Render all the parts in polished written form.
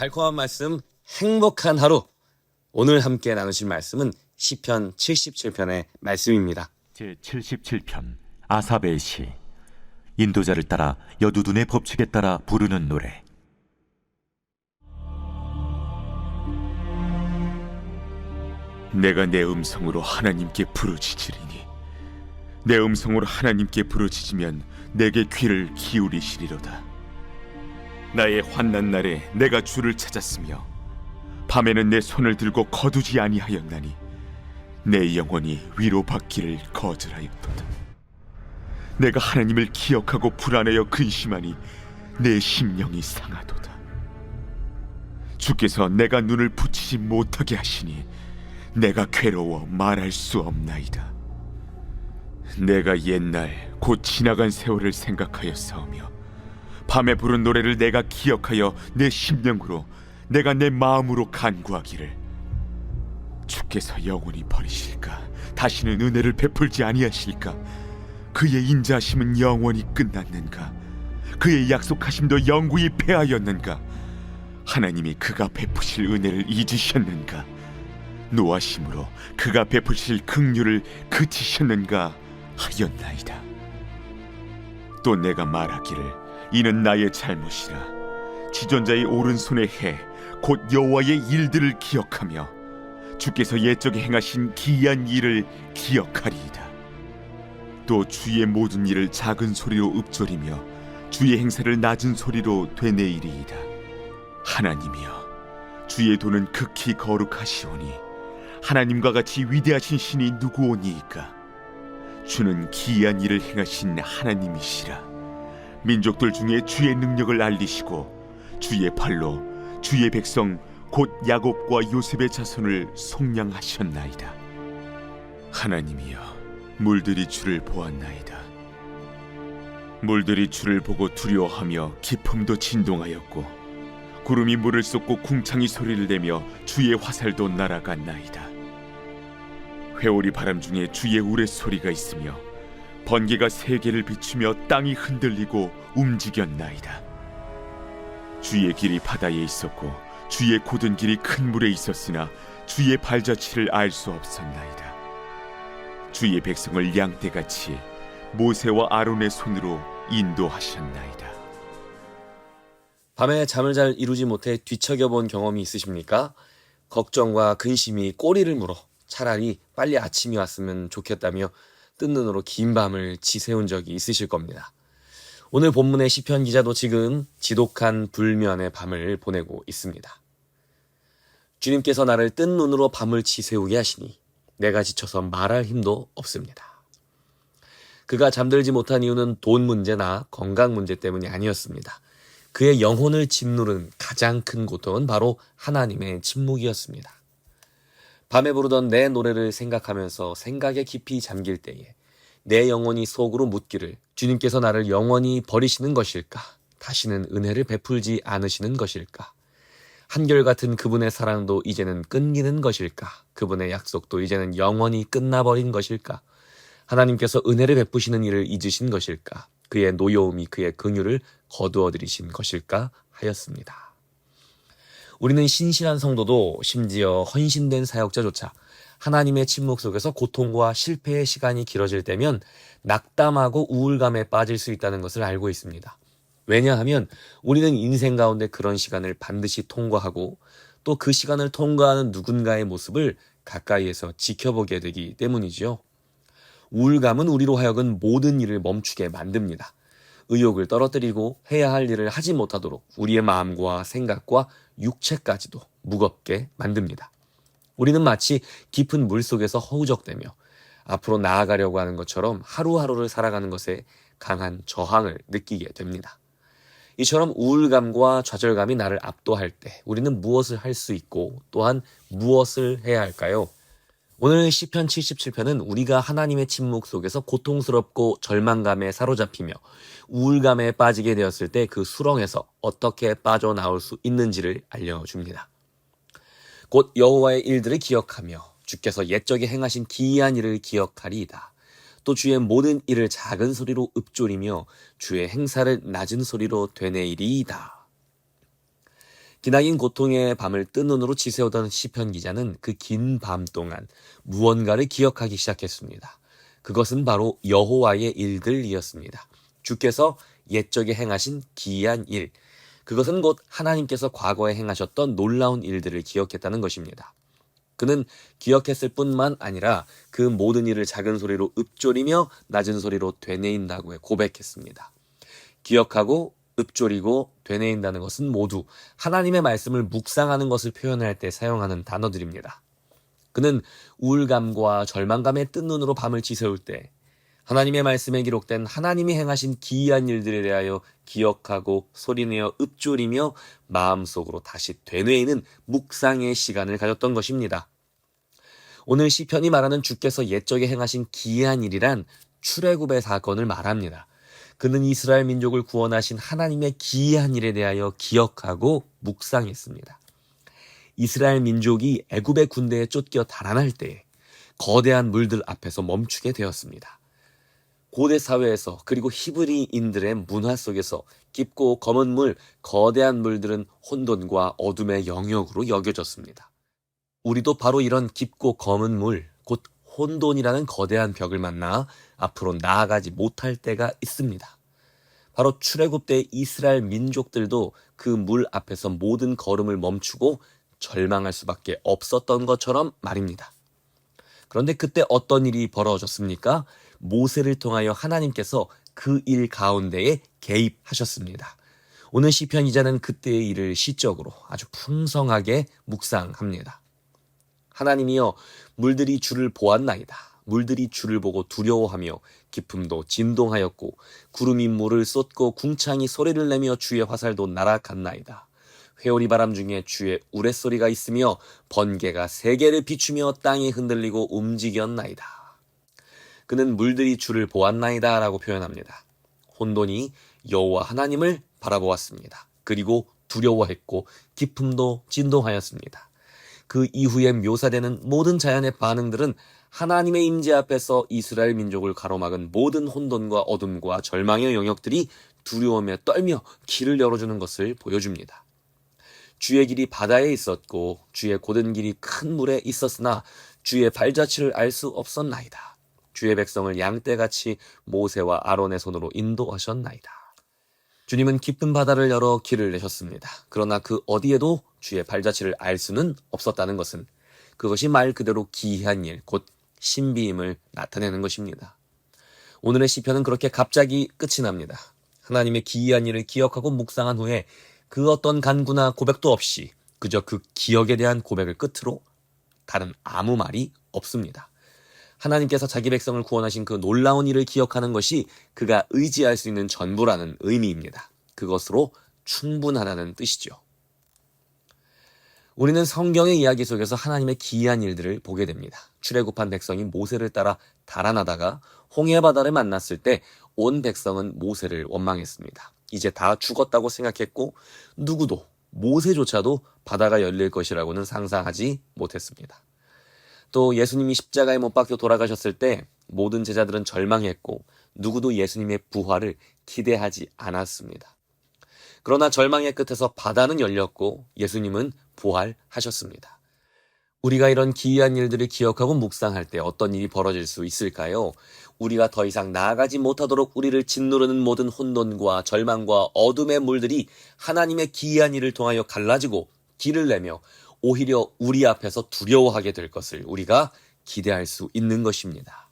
달콤한 말씀, 행복한 하루. 오늘 함께 나누실 말씀은 시편 77편의 말씀입니다. 제77편 아삽의 시. 인도자를 따라 여두둔의 법칙에 따라 부르는 노래. 내가 내 음성으로 하나님께 부르짖으리니 내 음성으로 하나님께 부르짖으면 내게 귀를 기울이시리로다. 나의 환난 날에 내가 주를 찾았으며 밤에는 내 손을 들고 거두지 아니하였나니 내 영혼이 위로받기를 거절하였도다. 내가 하나님을 기억하고 불안하여 근심하니 내 심령이 상하도다. 주께서 내가 눈을 붙이지 못하게 하시니 내가 괴로워 말할 수 없나이다. 내가 옛날 곧 지나간 세월을 생각하였사오며 밤에 부른 노래를 내가 기억하여 내 심령으로 내가 내 마음으로 간구하기를 주께서 영원히 버리실까? 다시는 은혜를 베풀지 아니하실까? 그의 인자하심은 영원히 끝났는가? 그의 약속하심도 영구히 패하였는가? 하나님이 그가 베푸실 은혜를 잊으셨는가? 노하심으로 그가 베푸실 긍휼을 그치셨는가 하였나이다. 또 내가 말하기를 이는 나의 잘못이라. 지존자의 오른손의 해 곧 여호와의 일들을 기억하며 주께서 옛적에 행하신 기이한 일을 기억하리이다. 또 주의 모든 일을 작은 소리로 읊조리며 주의 행사를 낮은 소리로 되뇌이리이다. 하나님이여, 주의 도는 극히 거룩하시오니 하나님과 같이 위대하신 신이 누구오니이까? 주는 기이한 일을 행하신 하나님이시라. 민족들 중에 주의 능력을 알리시고 주의 팔로 주의 백성 곧 야곱과 요셉의 자손을 속량하셨나이다. 하나님이여, 물들이 주를 보았나이다. 물들이 주를 보고 두려워하며 기품도 진동하였고 구름이 물을 쏟고 궁창이 소리를 내며 주의 화살도 날아갔나이다. 회오리 바람 중에 주의 우레소리가 있으며 번개가 세계를 비추며 땅이 흔들리고 움직였나이다. 주의 길이 바다에 있었고 주의 곧은 길이 큰 물에 있었으나 주의 발자취를 알 수 없었나이다. 주의 백성을 양떼같이 모세와 아론의 손으로 인도하셨나이다. 밤에 잠을 잘 이루지 못해 뒤척여본 경험이 있으십니까? 걱정과 근심이 꼬리를 물어 차라리 빨리 아침이 왔으면 좋겠다며 뜬 눈으로 긴 밤을 지새운 적이 있으실 겁니다. 오늘 본문의 시편 기자도 지금 지독한 불면의 밤을 보내고 있습니다. 주님께서 나를 뜬 눈으로 밤을 지새우게 하시니 내가 지쳐서 말할 힘도 없습니다. 그가 잠들지 못한 이유는 돈 문제나 건강 문제 때문이 아니었습니다. 그의 영혼을 짓누른 가장 큰 고통은 바로 하나님의 침묵이었습니다. 밤에 부르던 내 노래를 생각하면서 생각에 깊이 잠길 때에 내 영혼이 속으로 묻기를 주님께서 나를 영원히 버리시는 것일까? 다시는 은혜를 베풀지 않으시는 것일까? 한결같은 그분의 사랑도 이제는 끊기는 것일까? 그분의 약속도 이제는 영원히 끝나버린 것일까? 하나님께서 은혜를 베푸시는 일을 잊으신 것일까? 그의 노여움이 그의 긍휼을 거두어들이신 것일까? 하였습니다. 우리는 신실한 성도도 심지어 헌신된 사역자조차 하나님의 침묵 속에서 고통과 실패의 시간이 길어질 때면 낙담하고 우울감에 빠질 수 있다는 것을 알고 있습니다. 왜냐하면 우리는 인생 가운데 그런 시간을 반드시 통과하고 또 그 시간을 통과하는 누군가의 모습을 가까이에서 지켜보게 되기 때문이지요. 우울감은 우리로 하여금 모든 일을 멈추게 만듭니다. 의욕을 떨어뜨리고 해야 할 일을 하지 못하도록 우리의 마음과 생각과 육체까지도 무겁게 만듭니다. 우리는 마치 깊은 물속에서 허우적대며 앞으로 나아가려고 하는 것처럼 하루하루를 살아가는 것에 강한 저항을 느끼게 됩니다. 이처럼 우울감과 좌절감이 나를 압도할 때 우리는 무엇을 할 수 있고 또한 무엇을 해야 할까요? 오늘 시편 77편은 우리가 하나님의 침묵 속에서 고통스럽고 절망감에 사로잡히며 우울감에 빠지게 되었을 때 그 수렁에서 어떻게 빠져나올 수 있는지를 알려줍니다. 곧 여호와의 일들을 기억하며 주께서 옛적에 행하신 기이한 일을 기억하리이다. 또 주의 모든 일을 작은 소리로 읊조리며 주의 행사를 낮은 소리로 되뇌이리이다. 기나긴 고통의 밤을 뜬 눈으로 지새우던 시편 기자는 그 긴 밤 동안 무언가를 기억하기 시작했습니다. 그것은 바로 여호와의 일들이었습니다. 주께서 옛적에 행하신 기이한 일, 그것은 곧 하나님께서 과거에 행하셨던 놀라운 일들을 기억했다는 것입니다. 그는 기억했을 뿐만 아니라 그 모든 일을 작은 소리로 읊조리며 낮은 소리로 되뇌인다고 고백했습니다. 기억하고 읊조리고 되뇌인다는 것은 모두 하나님의 말씀을 묵상하는 것을 표현할 때 사용하는 단어들입니다. 그는 우울감과 절망감에 뜬 눈으로 밤을 지새울 때 하나님의 말씀에 기록된 하나님이 행하신 기이한 일들에 대하여 기억하고 소리내어 읊조리며 마음속으로 다시 되뇌이는 묵상의 시간을 가졌던 것입니다. 오늘 시편이 말하는 주께서 옛적에 행하신 기이한 일이란 출애굽의 사건을 말합니다. 그는 이스라엘 민족을 구원하신 하나님의 기이한 일에 대하여 기억하고 묵상했습니다. 이스라엘 민족이 애굽의 군대에 쫓겨 달아날 때 거대한 물들 앞에서 멈추게 되었습니다. 고대 사회에서 그리고 히브리인들의 문화 속에서 깊고 검은 물, 거대한 물들은 혼돈과 어둠의 영역으로 여겨졌습니다. 우리도 바로 이런 깊고 검은 물, 곧 혼돈이라는 거대한 벽을 만나 앞으로 나아가지 못할 때가 있습니다. 바로 출애굽 때 이스라엘 민족들도 그 물 앞에서 모든 걸음을 멈추고 절망할 수밖에 없었던 것처럼 말입니다. 그런데 그때 어떤 일이 벌어졌습니까? 모세를 통하여 하나님께서 그 일 가운데에 개입하셨습니다. 오늘 시편 기자는 그때의 일을 시적으로 아주 풍성하게 묵상합니다. 하나님이여, 물들이 주를 보았나이다. 물들이 주를 보고 두려워하며 기품도 진동하였고 구름이 물을 쏟고 궁창이 소리를 내며 주의 화살도 날아갔나이다. 회오리 바람 중에 주의 우레소리가 있으며 번개가 세계를 비추며 땅이 흔들리고 움직였나이다. 그는 물들이 주를 보았나이다 라고 표현합니다. 혼돈이 여호와 하나님을 바라보았습니다. 그리고 두려워했고 기품도 진동하였습니다. 그 이후에 묘사되는 모든 자연의 반응들은 하나님의 임재 앞에서 이스라엘 민족을 가로막은 모든 혼돈과 어둠과 절망의 영역들이 두려움에 떨며 길을 열어주는 것을 보여줍니다. 주의 길이 바다에 있었고 주의 곧은 길이 큰 물에 있었으나 주의 발자취를 알 수 없었나이다. 주의 백성을 양떼같이 모세와 아론의 손으로 인도하셨나이다. 주님은 깊은 바다를 열어 길을 내셨습니다. 그러나 그 어디에도 주의 발자취를 알 수는 없었다는 것은 그것이 말 그대로 기이한 일, 곧 신비임을 나타내는 것입니다. 오늘의 시편은 그렇게 갑자기 끝이 납니다. 하나님의 기이한 일을 기억하고 묵상한 후에 그 어떤 간구나 고백도 없이 그저 그 기억에 대한 고백을 끝으로 다른 아무 말이 없습니다. 하나님께서 자기 백성을 구원하신 그 놀라운 일을 기억하는 것이 그가 의지할 수 있는 전부라는 의미입니다. 그것으로 충분하다는 뜻이죠. 우리는 성경의 이야기 속에서 하나님의 기이한 일들을 보게 됩니다. 출애굽한 백성이 모세를 따라 달아나다가 홍해 바다를 만났을 때 온 백성은 모세를 원망했습니다. 이제 다 죽었다고 생각했고 누구도 모세조차도 바다가 열릴 것이라고는 상상하지 못했습니다. 또 예수님이 십자가에 못 박혀 돌아가셨을 때 모든 제자들은 절망했고 누구도 예수님의 부활을 기대하지 않았습니다. 그러나 절망의 끝에서 바다는 열렸고 예수님은 부활하셨습니다. 우리가 이런 기이한 일들을 기억하고 묵상할 때 어떤 일이 벌어질 수 있을까요? 우리가 더 이상 나아가지 못하도록 우리를 짓누르는 모든 혼돈과 절망과 어둠의 물들이 하나님의 기이한 일을 통하여 갈라지고 길을 내며 오히려 우리 앞에서 두려워하게 될 것을 우리가 기대할 수 있는 것입니다.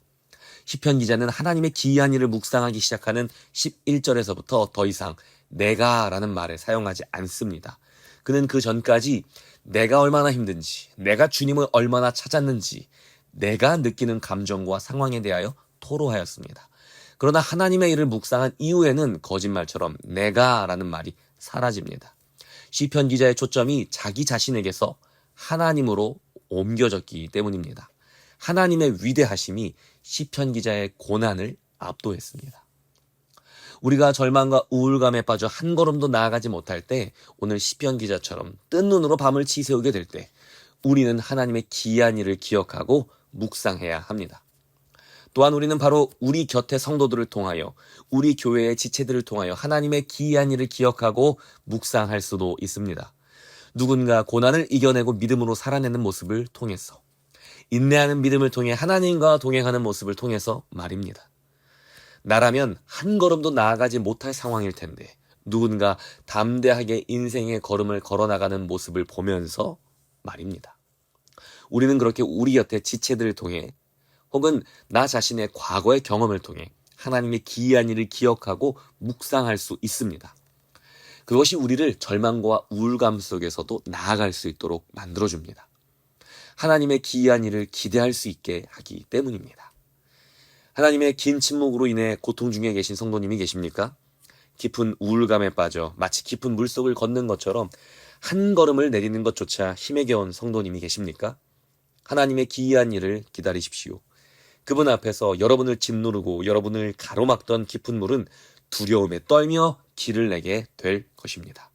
시편 기자는 하나님의 기이한 일을 묵상하기 시작하는 11절에서부터 더 이상 내가 라는 말을 사용하지 않습니다. 그는 그 전까지 내가 얼마나 힘든지, 내가 주님을 얼마나 찾았는지, 내가 느끼는 감정과 상황에 대하여 토로하였습니다. 그러나 하나님의 일을 묵상한 이후에는 거짓말처럼 내가 라는 말이 사라집니다. 시편 기자의 초점이 자기 자신에게서 하나님으로 옮겨졌기 때문입니다. 하나님의 위대하심이 시편 기자의 고난을 압도했습니다. 우리가 절망과 우울감에 빠져 한 걸음도 나아가지 못할 때 오늘 시편 기자처럼 뜬 눈으로 밤을 지새우게 될 때 우리는 하나님의 기이한 일을 기억하고 묵상해야 합니다. 또한 우리는 바로 우리 곁의 성도들을 통하여 우리 교회의 지체들을 통하여 하나님의 기이한 일을 기억하고 묵상할 수도 있습니다. 누군가 고난을 이겨내고 믿음으로 살아내는 모습을 통해서, 인내하는 믿음을 통해 하나님과 동행하는 모습을 통해서 말입니다. 나라면 한 걸음도 나아가지 못할 상황일 텐데 누군가 담대하게 인생의 걸음을 걸어나가는 모습을 보면서 말입니다. 우리는 그렇게 우리 곁에 지체들을 통해 혹은 나 자신의 과거의 경험을 통해 하나님의 기이한 일을 기억하고 묵상할 수 있습니다. 그것이 우리를 절망과 우울감 속에서도 나아갈 수 있도록 만들어줍니다. 하나님의 기이한 일을 기대할 수 있게 하기 때문입니다. 하나님의 긴 침묵으로 인해 고통 중에 계신 성도님이 계십니까? 깊은 우울감에 빠져 마치 깊은 물속을 걷는 것처럼 한 걸음을 내디는 것조차 힘에 겨운 성도님이 계십니까? 하나님의 기이한 일을 기다리십시오. 그분 앞에서 여러분을 짓누르고 여러분을 가로막던 깊은 물은 두려움에 떨며 길을 내게 될 것입니다.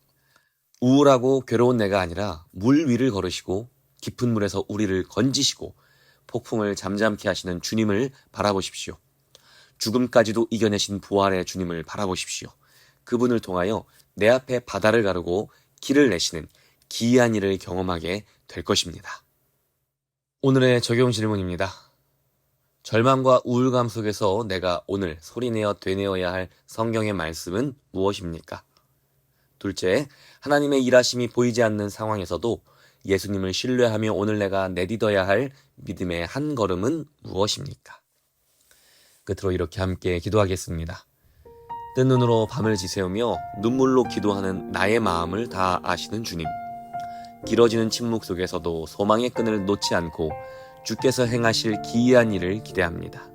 우울하고 괴로운 내가 아니라 물 위를 걸으시고 깊은 물에서 우리를 건지시고 폭풍을 잠잠케 하시는 주님을 바라보십시오. 죽음까지도 이겨내신 부활의 주님을 바라보십시오. 그분을 통하여 내 앞에 바다를 가르고 길을 내시는 기이한 일을 경험하게 될 것입니다. 오늘의 적용 질문입니다. 절망과 우울감 속에서 내가 오늘 소리내어 되뇌어야 할 성경의 말씀은 무엇입니까? 둘째, 하나님의 일하심이 보이지 않는 상황에서도 예수님을 신뢰하며 오늘 내가 내딛어야 할 믿음의 한 걸음은 무엇입니까? 끝으로 이렇게 함께 기도하겠습니다. 뜬 눈으로 밤을 지새우며 눈물로 기도하는 나의 마음을 다 아시는 주님. 길어지는 침묵 속에서도 소망의 끈을 놓지 않고 주께서 행하실 기이한 일을 기대합니다.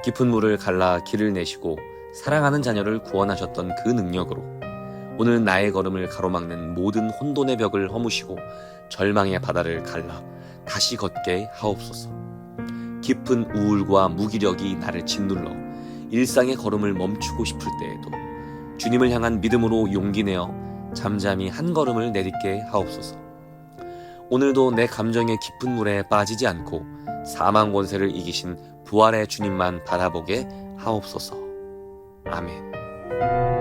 깊은 물을 갈라 길을 내시고 사랑하는 자녀를 구원하셨던 그 능력으로 오늘 나의 걸음을 가로막는 모든 혼돈의 벽을 허무시고 절망의 바다를 갈라 다시 걷게 하옵소서. 깊은 우울과 무기력이 나를 짓눌러 일상의 걸음을 멈추고 싶을 때에도 주님을 향한 믿음으로 용기 내어 잠잠히 한 걸음을 내딛게 하옵소서. 오늘도 내 감정의 깊은 물에 빠지지 않고 사망 권세를 이기신 부활의 주님만 바라보게 하옵소서. 아멘.